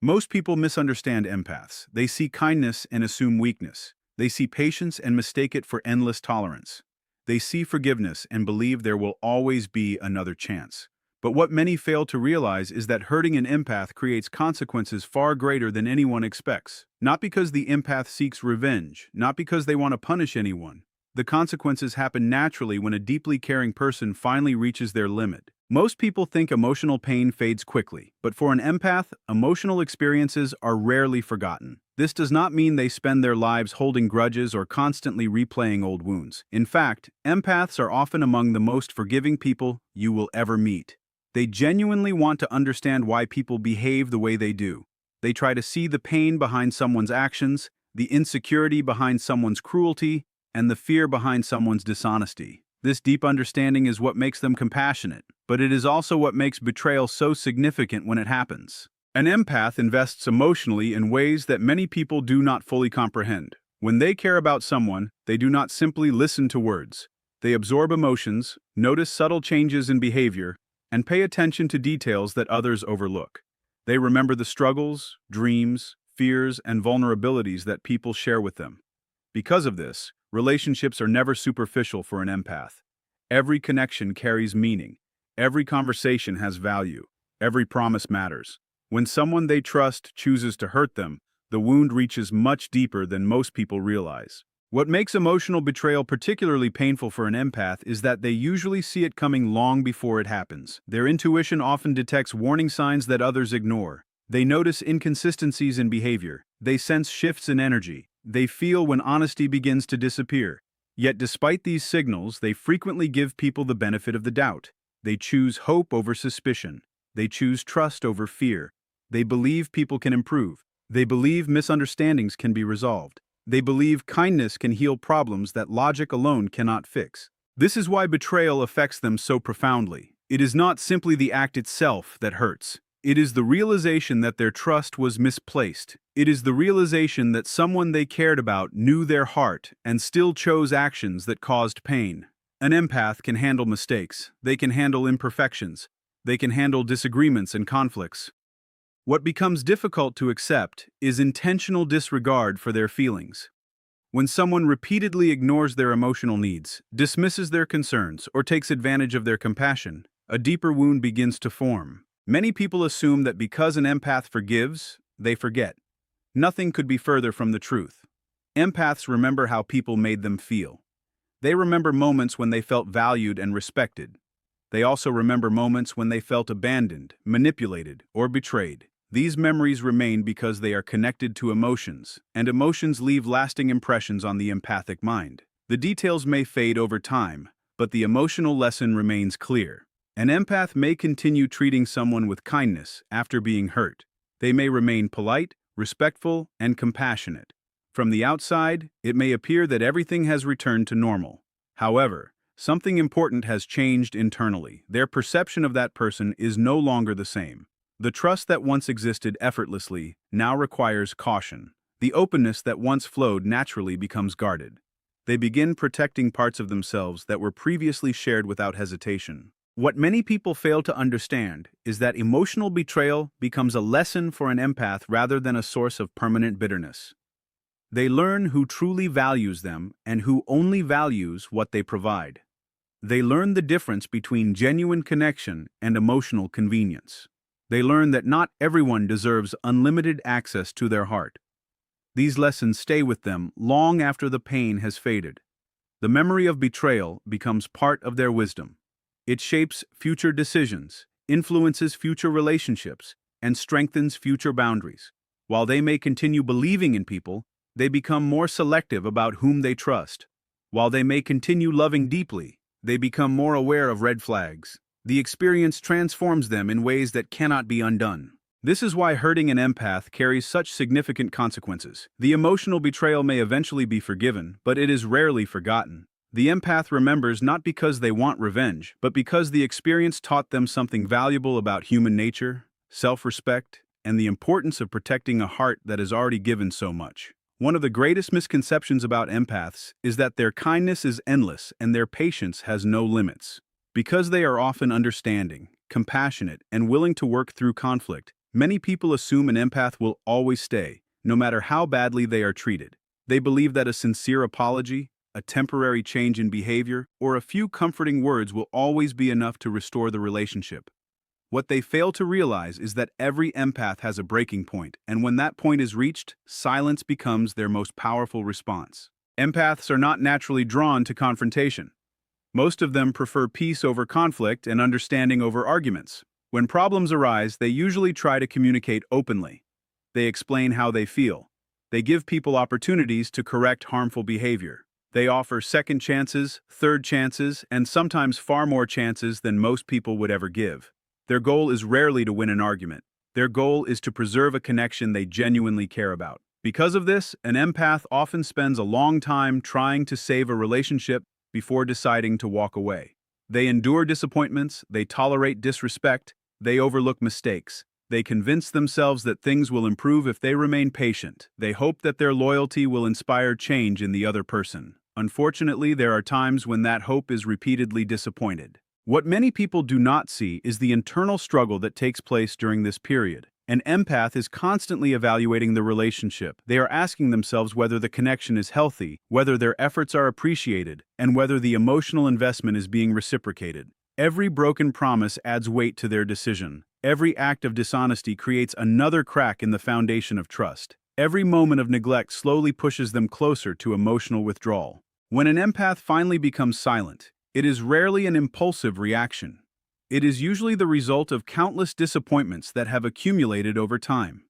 Most people misunderstand empaths. They see kindness and assume weakness. They see patience and mistake it for endless tolerance. They see forgiveness and believe there will always be another chance. But what many fail to realize is that hurting an empath creates consequences far greater than anyone expects. Not because the empath seeks revenge, not because they want to punish anyone. The consequences happen naturally when a deeply caring person finally reaches their limit. Most people think emotional pain fades quickly, but for an empath, emotional experiences are rarely forgotten. This does not mean they spend their lives holding grudges or constantly replaying old wounds. In fact, empaths are often among the most forgiving people you will ever meet. They genuinely want to understand why people behave the way they do. They try to see the pain behind someone's actions, the insecurity behind someone's cruelty, and the fear behind someone's dishonesty. This deep understanding is what makes them compassionate, but it is also what makes betrayal so significant when it happens. An empath invests emotionally in ways that many people do not fully comprehend. When they care about someone, they do not simply listen to words. They absorb emotions, notice subtle changes in behavior, and pay attention to details that others overlook. They remember the struggles, dreams, fears, and vulnerabilities that people share with them. Because of this, relationships are never superficial for an empath. Every connection carries meaning. Every conversation has value. Every promise matters. When someone they trust chooses to hurt them, the wound reaches much deeper than most people realize. What makes emotional betrayal particularly painful for an empath is that they usually see it coming long before it happens. Their intuition often detects warning signs that others ignore. They notice inconsistencies in behavior. They sense shifts in energy. They feel when honesty begins to disappear. Yet despite these signals, they frequently give people the benefit of the doubt. They choose hope over suspicion. They choose trust over fear. They believe people can improve. They believe misunderstandings can be resolved. They believe kindness can heal problems that logic alone cannot fix. This is why betrayal affects them so profoundly. It is not simply the act itself that hurts. It is the realization that their trust was misplaced. It is the realization that someone they cared about knew their heart and still chose actions that caused pain. An empath can handle mistakes. They can handle imperfections. They can handle disagreements and conflicts. What becomes difficult to accept is intentional disregard for their feelings. When someone repeatedly ignores their emotional needs, dismisses their concerns, or takes advantage of their compassion, a deeper wound begins to form. Many people assume that because an empath forgives, they forget. Nothing could be further from the truth. Empaths remember how people made them feel. They remember moments when they felt valued and respected. They also remember moments when they felt abandoned, manipulated, or betrayed. These memories remain because they are connected to emotions, and emotions leave lasting impressions on the empathic mind. The details may fade over time, but the emotional lesson remains clear. An empath may continue treating someone with kindness after being hurt. They may remain polite, respectful, and compassionate. From the outside, it may appear that everything has returned to normal. However, something important has changed internally. Their perception of that person is no longer the same. The trust that once existed effortlessly now requires caution. The openness that once flowed naturally becomes guarded. They begin protecting parts of themselves that were previously shared without hesitation. What many people fail to understand is that emotional betrayal becomes a lesson for an empath rather than a source of permanent bitterness. They learn who truly values them and who only values what they provide. They learn the difference between genuine connection and emotional convenience. They learn that not everyone deserves unlimited access to their heart. These lessons stay with them long after the pain has faded. The memory of betrayal becomes part of their wisdom. It shapes future decisions, influences future relationships, and strengthens future boundaries. While they may continue believing in people, they become more selective about whom they trust. While they may continue loving deeply, they become more aware of red flags. The experience transforms them in ways that cannot be undone. This is why hurting an empath carries such significant consequences. The emotional betrayal may eventually be forgiven, but it is rarely forgotten. The empath remembers not because they want revenge, but because the experience taught them something valuable about human nature, self-respect, and the importance of protecting a heart that has already given so much. One of the greatest misconceptions about empaths is that their kindness is endless and their patience has no limits. Because they are often understanding, compassionate, and willing to work through conflict, Many people assume an empath will always stay, no matter how badly they are treated. They believe that a sincere apology, a temporary change in behavior, or a few comforting words will always be enough to restore the relationship. What they fail to realize is that every empath has a breaking point, and when that point is reached, silence becomes their most powerful response. Empaths are not naturally drawn to confrontation. Most of them prefer peace over conflict and understanding over arguments. When problems arise, they usually try to communicate openly. They explain how they feel. They give people opportunities to correct harmful behavior. They offer second chances, third chances, and sometimes far more chances than most people would ever give. Their goal is rarely to win an argument. Their goal is to preserve a connection they genuinely care about. Because of this, an empath often spends a long time trying to save a relationship before deciding to walk away. They endure disappointments, they tolerate disrespect, they overlook mistakes. They convince themselves that things will improve if they remain patient. They hope that their loyalty will inspire change in the other person. Unfortunately, there are times when that hope is repeatedly disappointed. What many people do not see is the internal struggle that takes place during this period. An empath is constantly evaluating the relationship. They are asking themselves whether the connection is healthy, whether their efforts are appreciated, and whether the emotional investment is being reciprocated. Every broken promise adds weight to their decision. Every act of dishonesty creates another crack in the foundation of trust. Every moment of neglect slowly pushes them closer to emotional withdrawal. When an empath finally becomes silent, it is rarely an impulsive reaction. It is usually the result of countless disappointments that have accumulated over time.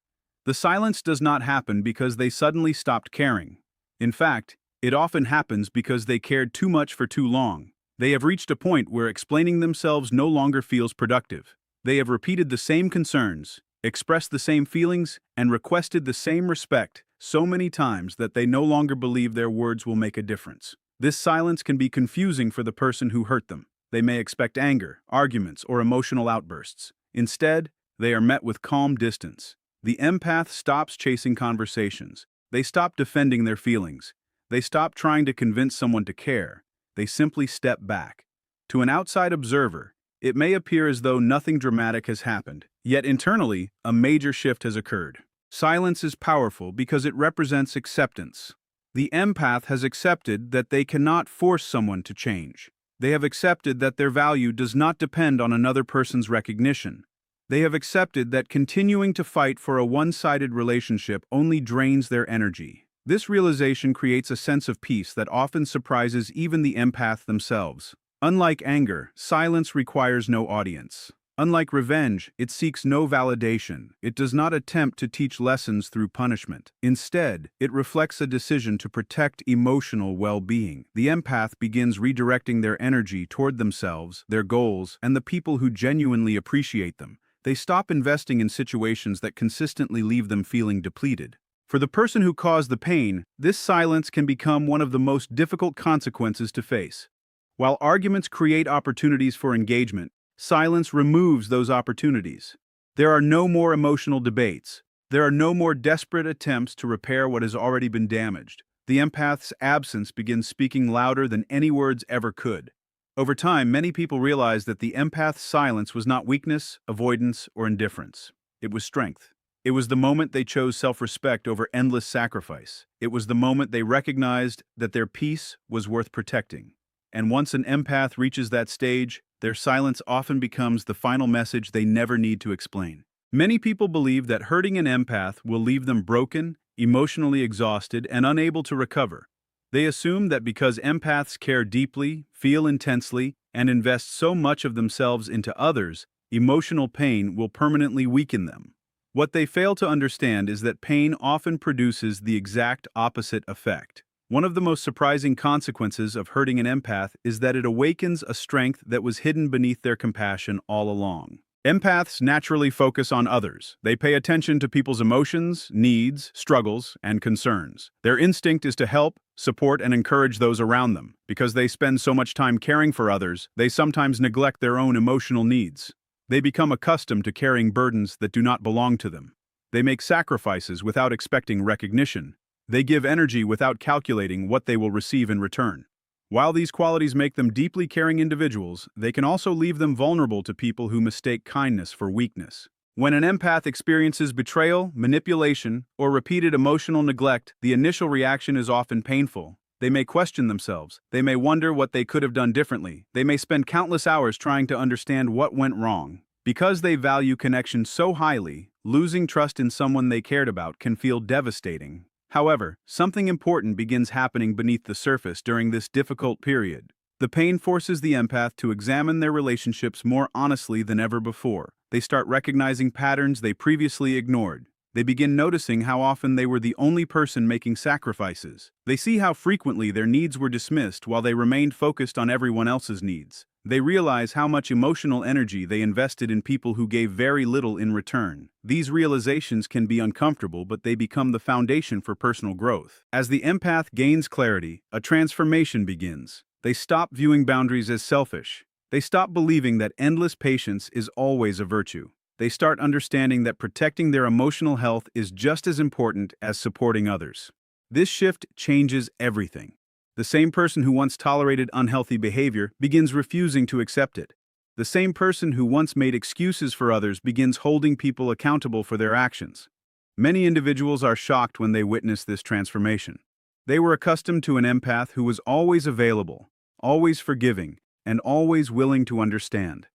The silence does not happen because they suddenly stopped caring. In fact, it often happens because they cared too much for too long. They have reached a point where explaining themselves no longer feels productive. They have repeated the same concerns, expressed the same feelings, and requested the same respect so many times that they no longer believe their words will make a difference. This silence can be confusing for the person who hurt them. They may expect anger, arguments, or emotional outbursts. Instead, they are met with calm distance. The empath stops chasing conversations. They stop defending their feelings. They stop trying to convince someone to care. They simply step back. To an outside observer, it may appear as though nothing dramatic has happened, yet internally, a major shift has occurred. Silence is powerful because it represents acceptance. The empath has accepted that they cannot force someone to change. They have accepted that their value does not depend on another person's recognition. They have accepted that continuing to fight for a one-sided relationship only drains their energy. This realization creates a sense of peace that often surprises even the empath themselves. Unlike anger, silence requires no audience. Unlike revenge, it seeks no validation. It does not attempt to teach lessons through punishment. Instead, it reflects a decision to protect emotional well-being. The empath begins redirecting their energy toward themselves, their goals, and the people who genuinely appreciate them. They stop investing in situations that consistently leave them feeling depleted. For the person who caused the pain, this silence can become one of the most difficult consequences to face. While arguments create opportunities for engagement, silence removes those opportunities. There are no more emotional debates. There are no more desperate attempts to repair what has already been damaged. The empath's absence begins speaking louder than any words ever could. Over time, many people realize that the empath's silence was not weakness, avoidance, or indifference. It was strength. It was the moment they chose self-respect over endless sacrifice. It was the moment they recognized that their peace was worth protecting. And once an empath reaches that stage, their silence often becomes the final message they never need to explain. Many people believe that hurting an empath will leave them broken, emotionally exhausted, and unable to recover. They assume that because empaths care deeply, feel intensely, and invest so much of themselves into others, emotional pain will permanently weaken them. What they fail to understand is that pain often produces the exact opposite effect. One of the most surprising consequences of hurting an empath is that it awakens a strength that was hidden beneath their compassion all along. Empaths naturally focus on others. They pay attention to people's emotions, needs, struggles, and concerns. Their instinct is to help, support, and encourage those around them. Because they spend so much time caring for others, they sometimes neglect their own emotional needs. They become accustomed to carrying burdens that do not belong to them. They make sacrifices without expecting recognition. They give energy without calculating what they will receive in return. While these qualities make them deeply caring individuals, they can also leave them vulnerable to people who mistake kindness for weakness. When an empath experiences betrayal, manipulation, or repeated emotional neglect, the initial reaction is often painful. They may question themselves. They may wonder what they could have done differently. They may spend countless hours trying to understand what went wrong. Because they value connection so highly, losing trust in someone they cared about can feel devastating. However, something important begins happening beneath the surface during this difficult period. The pain forces the empath to examine their relationships more honestly than ever before. They start recognizing patterns they previously ignored. They begin noticing how often they were the only person making sacrifices. They see how frequently their needs were dismissed while they remained focused on everyone else's needs. They realize how much emotional energy they invested in people who gave very little in return. These realizations can be uncomfortable, but they become the foundation for personal growth. As the empath gains clarity, a transformation begins. They stop viewing boundaries as selfish. They stop believing that endless patience is always a virtue. They start understanding that protecting their emotional health is just as important as supporting others. This shift changes everything. The same person who once tolerated unhealthy behavior begins refusing to accept it. The same person who once made excuses for others begins holding people accountable for their actions. Many individuals are shocked when they witness this transformation. They were accustomed to an empath who was always available, always forgiving, and always willing to understand.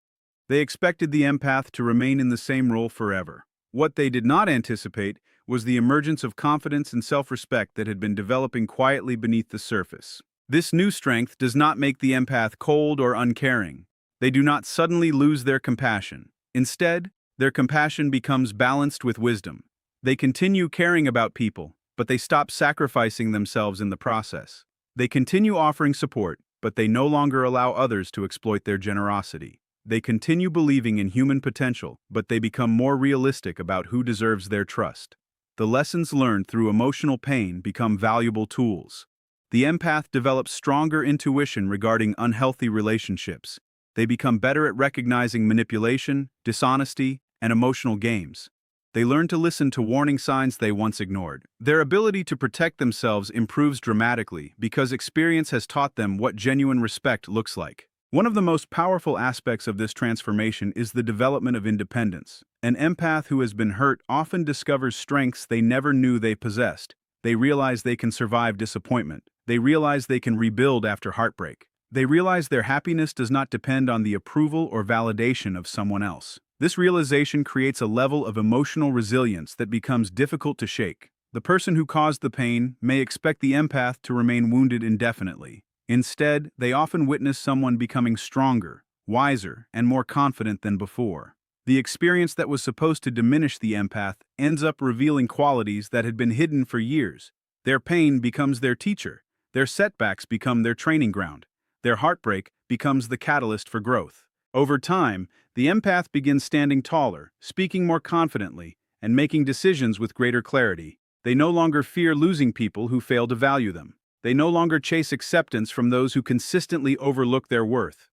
They expected the empath to remain in the same role forever. What they did not anticipate was the emergence of confidence and self-respect that had been developing quietly beneath the surface. This new strength does not make the empath cold or uncaring. They do not suddenly lose their compassion. Instead, their compassion becomes balanced with wisdom. They continue caring about people, but they stop sacrificing themselves in the process. They continue offering support, but they no longer allow others to exploit their generosity. They continue believing in human potential, but they become more realistic about who deserves their trust. The lessons learned through emotional pain become valuable tools. The empath develops stronger intuition regarding unhealthy relationships. They become better at recognizing manipulation, dishonesty, and emotional games. They learn to listen to warning signs they once ignored. Their ability to protect themselves improves dramatically because experience has taught them what genuine respect looks like. One of the most powerful aspects of this transformation is the development of independence. An empath who has been hurt often discovers strengths they never knew they possessed. They realize they can survive disappointment. They realize they can rebuild after heartbreak. They realize their happiness does not depend on the approval or validation of someone else. This realization creates a level of emotional resilience that becomes difficult to shake. The person who caused the pain may expect the empath to remain wounded indefinitely. Instead, they often witness someone becoming stronger, wiser, and more confident than before. The experience that was supposed to diminish the empath ends up revealing qualities that had been hidden for years. Their pain becomes their teacher. Their setbacks become their training ground. Their heartbreak becomes the catalyst for growth. Over time, the empath begins standing taller, speaking more confidently, and making decisions with greater clarity. They no longer fear losing people who fail to value them. They no longer chase acceptance from those who consistently overlook their worth.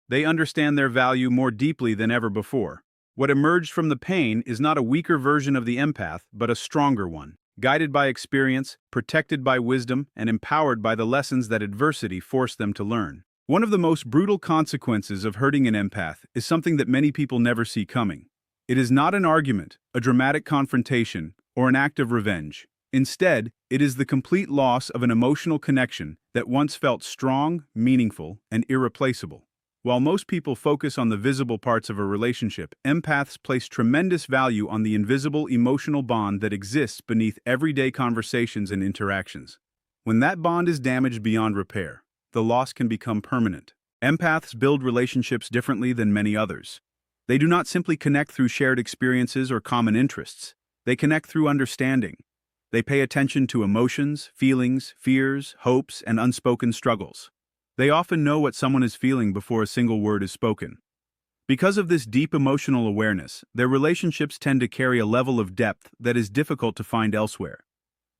They understand their value more deeply than ever before. What emerged from the pain is not a weaker version of the empath, but a stronger one, guided by experience, protected by wisdom, and empowered by the lessons that adversity forced them to learn. One of the most brutal consequences of hurting an empath is something that many people never see coming. It is not an argument, a dramatic confrontation, or an act of revenge. Instead, it is the complete loss of an emotional connection that once felt strong, meaningful, and irreplaceable. While most people focus on the visible parts of a relationship, empaths place tremendous value on the invisible emotional bond that exists beneath everyday conversations and interactions. When that bond is damaged beyond repair, the loss can become permanent. Empaths build relationships differently than many others. They do not simply connect through shared experiences or common interests. They connect through understanding. They pay attention to emotions, feelings, fears, hopes, and unspoken struggles. They often know what someone is feeling before a single word is spoken. Because of this deep emotional awareness, their relationships tend to carry a level of depth that is difficult to find elsewhere.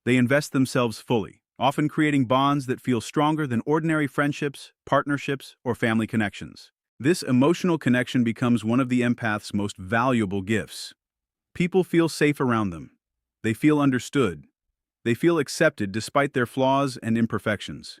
They invest themselves fully, often creating bonds that feel stronger than ordinary friendships, partnerships, or family connections. This emotional connection becomes one of the empath's most valuable gifts. People feel safe around them. They feel understood. They feel accepted despite their flaws and imperfections.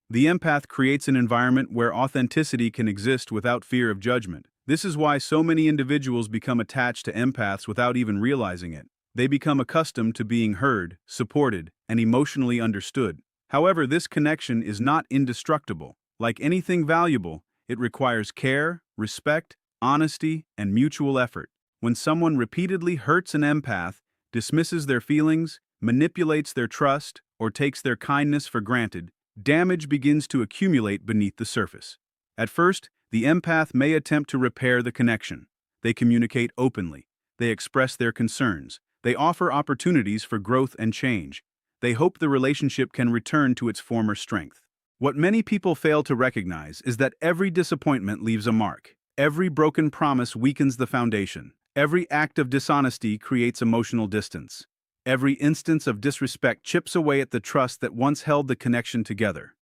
The empath creates an environment where authenticity can exist without fear of judgment. This is why so many individuals become attached to empaths without even realizing it. They become accustomed to being heard, supported, and emotionally understood. However, this connection is not indestructible. Like anything valuable, it requires care, respect, honesty, and mutual effort. When someone repeatedly hurts an empath, dismisses their feelings, manipulates their trust, or takes their kindness for granted, damage begins to accumulate beneath the surface. At first, the empath may attempt to repair the connection. They communicate openly. They express their concerns. They offer opportunities for growth and change. They hope the relationship can return to its former strength. What many people fail to recognize is that every disappointment leaves a mark. Every broken promise weakens the foundation. Every act of dishonesty creates emotional distance. Every instance of disrespect chips away at the trust that once held the connection together.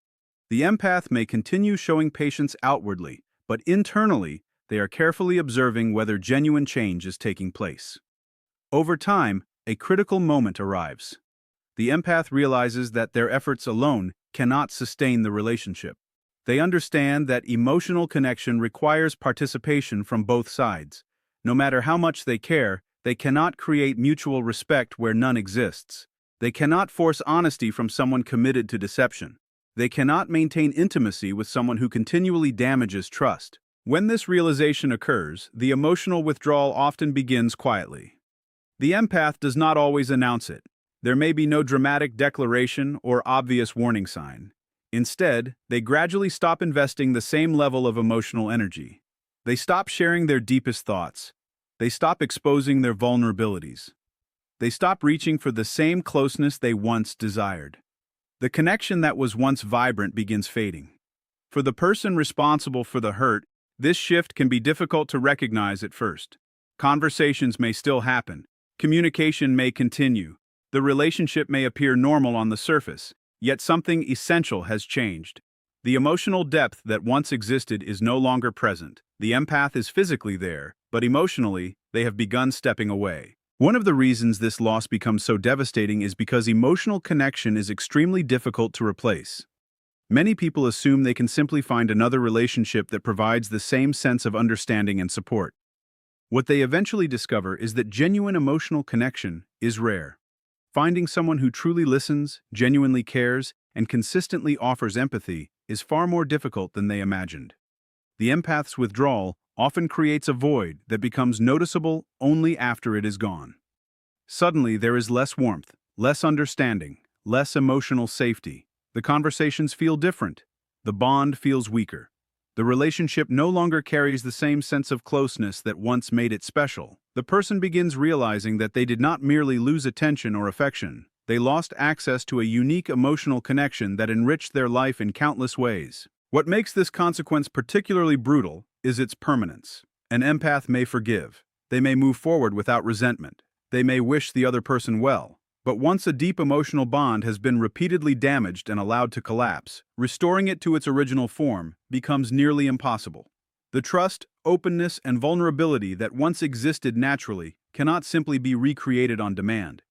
The empath may continue showing patience outwardly, but internally, they are carefully observing whether genuine change is taking place. Over time, a critical moment arrives. The empath realizes that their efforts alone cannot sustain the relationship. They understand that emotional connection requires participation from both sides. No matter how much they care, they cannot create mutual respect where none exists. They cannot force honesty from someone committed to deception. They cannot maintain intimacy with someone who continually damages trust. When this realization occurs, the emotional withdrawal often begins quietly. The empath does not always announce it. There may be no dramatic declaration or obvious warning sign. Instead, they gradually stop investing the same level of emotional energy. They stop sharing their deepest thoughts. They stop exposing their vulnerabilities. They stop reaching for the same closeness they once desired. The connection that was once vibrant begins fading. For the person responsible for the hurt, this shift can be difficult to recognize at first. Conversations may still happen. Communication may continue. The relationship may appear normal on the surface, yet something essential has changed. The emotional depth that once existed is no longer present. The empath is physically there, but emotionally, they have begun stepping away. One of the reasons this loss becomes so devastating is because emotional connection is extremely difficult to replace. Many people assume they can simply find another relationship that provides the same sense of understanding and support. What they eventually discover is that genuine emotional connection is rare. Finding someone who truly listens, genuinely cares, and consistently offers empathy is far more difficult than they imagined. The empath's withdrawal often creates a void that becomes noticeable only after it is gone. Suddenly, there is less warmth, less understanding, less emotional safety. The conversations feel different. The bond feels weaker. The relationship no longer carries the same sense of closeness that once made it special. The person begins realizing that they did not merely lose attention or affection. They lost access to a unique emotional connection that enriched their life in countless ways. What makes this consequence particularly brutal is its permanence. An empath may forgive. They may move forward without resentment. They may wish the other person well. But once a deep emotional bond has been repeatedly damaged and allowed to collapse, restoring it to its original form becomes nearly impossible. The trust, openness, and vulnerability that once existed naturally cannot simply be recreated on demand.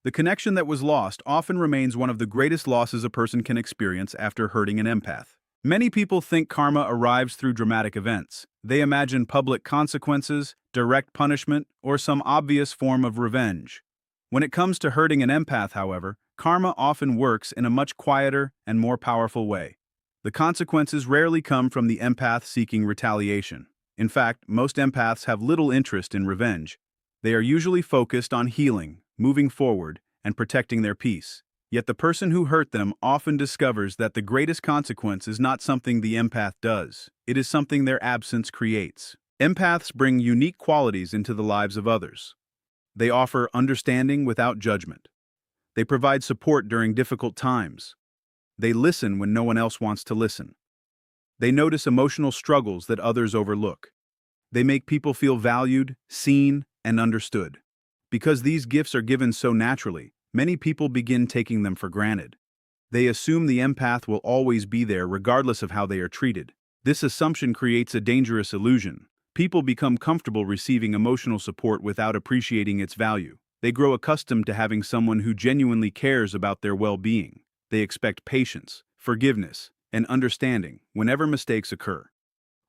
The connection that was lost often remains one of the greatest losses a person can experience after hurting an empath. Many people think karma arrives through dramatic events. They imagine public consequences, direct punishment, or some obvious form of revenge. When it comes to hurting an empath, however, karma often works in a much quieter and more powerful way. The consequences rarely come from the empath seeking retaliation. In fact, most empaths have little interest in revenge. They are usually focused on healing, moving forward, and protecting their peace. Yet the person who hurt them often discovers that the greatest consequence is not something the empath does. It is something their absence creates. Empaths bring unique qualities into the lives of others. They offer understanding without judgment. They provide support during difficult times. They listen when no one else wants to listen. They notice emotional struggles that others overlook. They make people feel valued, seen, and understood. Because these gifts are given so naturally, many people begin taking them for granted. They assume the empath will always be there regardless of how they are treated. This assumption creates a dangerous illusion. People become comfortable receiving emotional support without appreciating its value. They grow accustomed to having someone who genuinely cares about their well-being. They expect patience, forgiveness, and understanding whenever mistakes occur.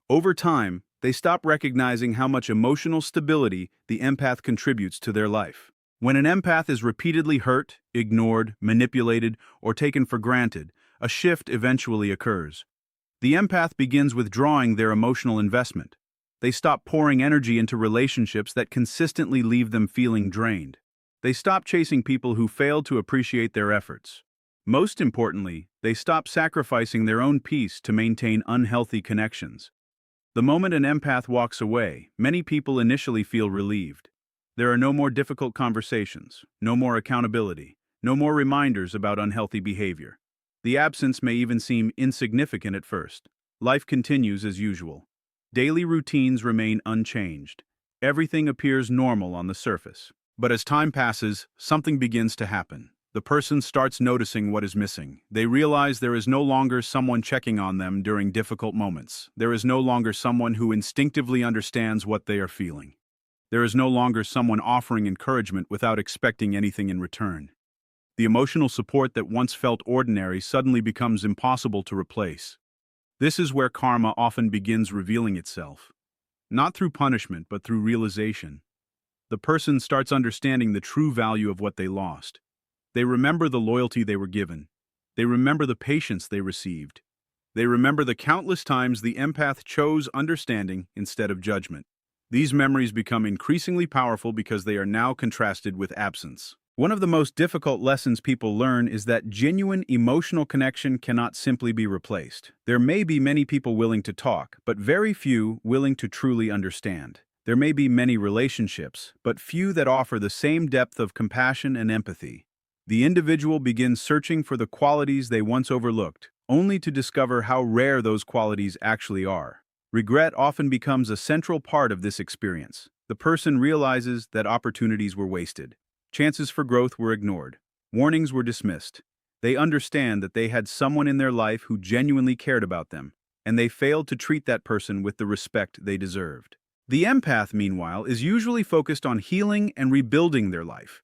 Over time, They stop recognizing how much emotional stability the empath contributes to their life. When an empath is repeatedly hurt, ignored, manipulated, or taken for granted, a shift eventually occurs. The empath begins withdrawing their emotional investment. They stop pouring energy into relationships that consistently leave them feeling drained. They stop chasing people who fail to appreciate their efforts. Most importantly, they stop sacrificing their own peace to maintain unhealthy connections. The moment an empath walks away, many people initially feel relieved. There are no more difficult conversations, no more accountability, no more reminders about unhealthy behavior. The absence may even seem insignificant at first. Life continues as usual. Daily routines remain unchanged. Everything appears normal on the surface. But as time passes, something begins to happen. The person starts noticing what is missing. They realize there is no longer someone checking on them during difficult moments. There is no longer someone who instinctively understands what they are feeling. There is no longer someone offering encouragement without expecting anything in return. The emotional support that once felt ordinary suddenly becomes impossible to replace. This is where karma often begins revealing itself. Not through punishment, but through realization. The person starts understanding the true value of what they lost. They remember the loyalty they were given. They remember the patience they received. They remember the countless times the empath chose understanding instead of judgment. These memories become increasingly powerful because they are now contrasted with absence. One of the most difficult lessons people learn is that genuine emotional connection cannot simply be replaced. There may be many people willing to talk, but very few willing to truly understand. There may be many relationships, but few that offer the same depth of compassion and empathy. The individual begins searching for the qualities they once overlooked, only to discover how rare those qualities actually are. Regret often becomes a central part of this experience. The person realizes that opportunities were wasted. Chances for growth were ignored. Warnings were dismissed. They understand that they had someone in their life who genuinely cared about them, and they failed to treat that person with the respect they deserved. The empath, meanwhile, is usually focused on healing and rebuilding their life.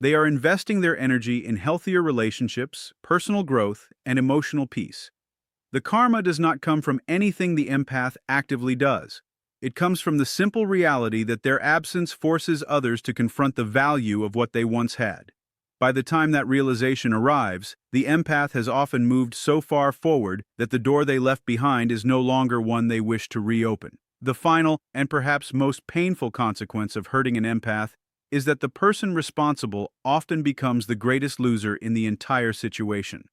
They are investing their energy in healthier relationships, personal growth, and emotional peace. The karma does not come from anything the empath actively does. It comes from the simple reality that their absence forces others to confront the value of what they once had. By the time that realization arrives, the empath has often moved so far forward that the door they left behind is no longer one they wish to reopen. The final, and perhaps most painful consequence of hurting an empath is that the person responsible often becomes the greatest loser in the entire situation.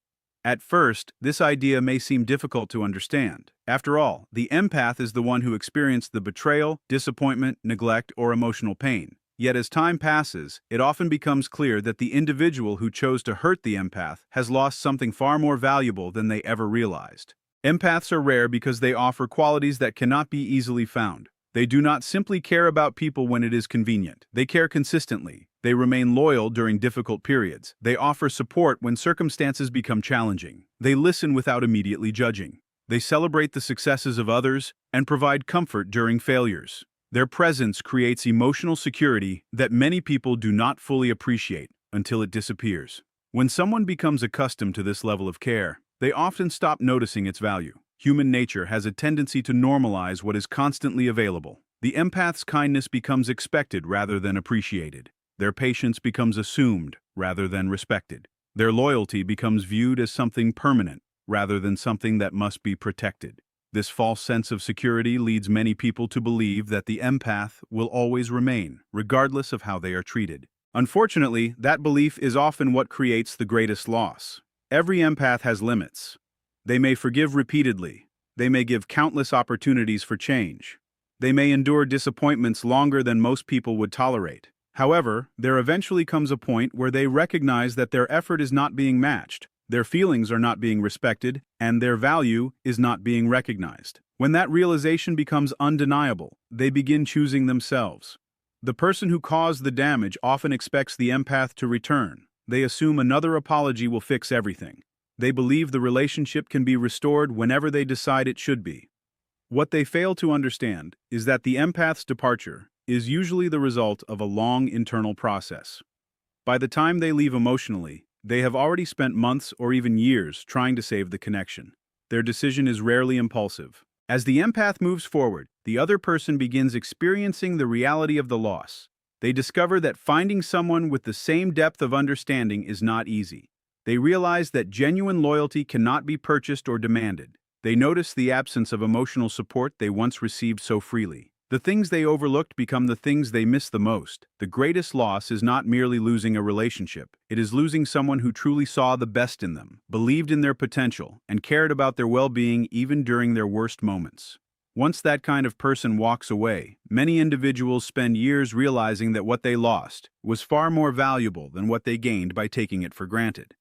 At first, this idea may seem difficult to understand. After all, the empath is the one who experienced the betrayal, disappointment, neglect, or emotional pain. Yet as time passes, it often becomes clear that the individual who chose to hurt the empath has lost something far more valuable than they ever realized. Empaths are rare because they offer qualities that cannot be easily found. They do not simply care about people when it is convenient. They care consistently. They remain loyal during difficult periods. They offer support when circumstances become challenging. They listen without immediately judging. They celebrate the successes of others and provide comfort during failures. Their presence creates emotional security that many people do not fully appreciate until it disappears. When someone becomes accustomed to this level of care, they often stop noticing its value. Human nature has a tendency to normalize what is constantly available. The empath's kindness becomes expected rather than appreciated. Their patience becomes assumed rather than respected. Their loyalty becomes viewed as something permanent rather than something that must be protected. This false sense of security leads many people to believe that the empath will always remain, regardless of how they are treated. Unfortunately, that belief is often what creates the greatest loss. Every empath has limits. They may forgive repeatedly. They may give countless opportunities for change. They may endure disappointments longer than most people would tolerate. However, there eventually comes a point where they recognize that their effort is not being matched, their feelings are not being respected, and their value is not being recognized. When that realization becomes undeniable, they begin choosing themselves. The person who caused the damage often expects the empath to return. They assume another apology will fix everything. They believe the relationship can be restored whenever they decide it should be. What they fail to understand is that the empath's departure is usually the result of a long internal process. By the time they leave emotionally, they have already spent months or even years trying to save the connection. Their decision is rarely impulsive. As the empath moves forward, the other person begins experiencing the reality of the loss. They discover that finding someone with the same depth of understanding is not easy. They realize that genuine loyalty cannot be purchased or demanded. They notice the absence of emotional support they once received so freely. The things they overlooked become the things they miss the most. The greatest loss is not merely losing a relationship. It is losing someone who truly saw the best in them, believed in their potential, and cared about their well-being even during their worst moments. Once that kind of person walks away, many individuals spend years realizing that what they lost was far more valuable than what they gained by taking it for granted.